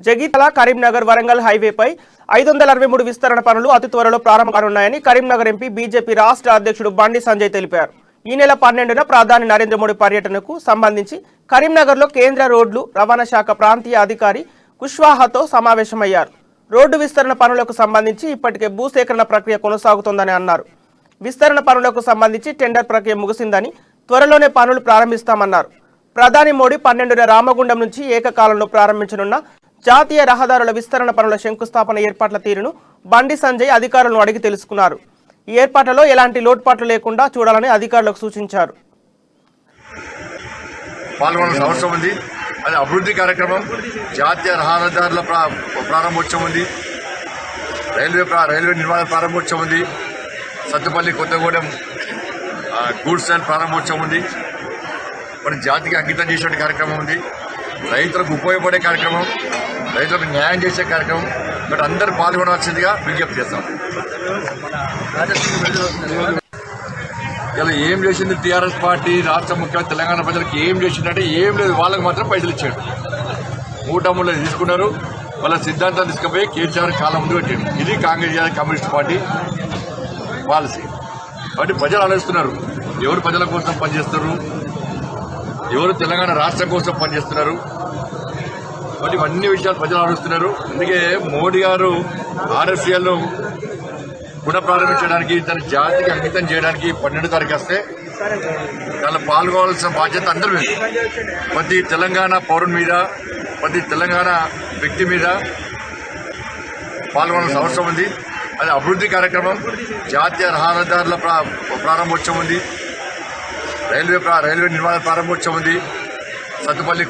జగిత్యాల కరీంనగర్ వరంగల్ హైవేపై 563 విస్తరణ పనులు అతి త్వరలో ప్రారంభం కానున్నాయని కరీంనగర్ ఎంపీ బీజేపీ రాష్ట్ర అధ్యక్షుడు బండి సంజయ్ తెలిపారు. ఈ నెల 12న ప్రధాని నరేంద్ర మోడీ పర్యటనకు సంబంధించి కరీంనగర్లో కేంద్ర రోడ్లు రవాణా శాఖ ప్రాంతీయ అధికారి కుష్వాహాతో సమావేశమయ్యారు. రోడ్డు విస్తరణ పనులకు సంబంధించి ఇప్పటికే భూసేకరణ ప్రక్రియ కొనసాగుతోందని అన్నారు. విస్తరణ పనులకు సంబంధించి టెండర్ ప్రక్రియ ముగిసిందని త్వరలోనే పనులు ప్రారంభిస్తామన్నారు. ప్రధాని మోడీ 12న రామగుండం నుంచి ఏకకాలంలో ప్రారంభించనున్న జాతీయ రహదారుల విస్తరణ పనుల శంకుస్థాపన ఏర్పాట్ల తీరును బండి సంజయ్ అధికారులను అడిగి తెలుసుకున్నారు. ఈ ఏర్పాట్లలో ఎలాంటి లోటుపాట్లు లేకుండా చూడాలని అధికారులకు సూచించారు. పాల్గొనాల్సిన అవసరం ఉంది. అది అభివృద్ధి కార్యక్రమం. జాతీయ రహదారుల ప్రారంభోత్సవం ఉంది. రైల్వే నిర్మాణ ప్రారంభోత్సవం ఉంది. సత్తుపల్లి కొత్తగూడెం గూడ్స్ రైల్ ప్రారంభోత్సవం ఉంది. మరి జాతికి అంకితం చేసే కార్యక్రమం ఉంది. రైతులకు ఉపయోగపడే కార్యక్రమం, రైతులకు న్యాయం చేసే కార్యక్రమం. బట్ అందరూ పాల్గొనాల్సిందిగా విజ్ఞప్తి చేస్తాం. ఇలా ఏం చేసింది టీఆర్ఎస్ పార్టీ, రాష్ట్ర ముఖ్యమంత్రి తెలంగాణ ప్రజలకు ఏం చేసిందంటే ఏం లేదు. వాళ్ళకి మాత్రం పైసలు ఇచ్చాడు. 3 తీసుకున్నారు. వాళ్ళ సిద్ధాంతాలు తీసుకుపోయి కేసీఆర్ కాలం ముందు పెట్టాడు. ఇది కాంగ్రెస్ కమ్యూనిస్ట్ పార్టీ పాలసీ. కాబట్టి ప్రజలు ఆలోచిస్తున్నారు, ఎవరు ప్రజల కోసం పనిచేస్తారు, ఎవరు తెలంగాణ రాష్ట్రం కోసం పనిచేస్తున్నారు. కాబట్టి ఇవన్నీ విషయాలు ప్రజలు ఆలోచిస్తున్నారు. అందుకే మోడీ గారు ఆర్ఎఫ్సిఎల్ పునఃప్రారంభించడానికి, తన జాతికి అంకితం చేయడానికి 12వ తారీఖు వస్తే దానిలో పాల్గొవాల్సిన బాధ్యత అందరి మీద, ప్రతి తెలంగాణ పౌరుని మీద, ప్రతి తెలంగాణ వ్యక్తి మీద పాల్గొనాల్సిన అవసరం ఉంది. అది అభివృద్ధి కార్యక్రమం. జాతీయ రహదారుల ప్రారంభోత్సవం ఉంది. రైల్వే నిర్మాణ ప్రారంభోత్సవం ఉంది. సత్తుపల్లి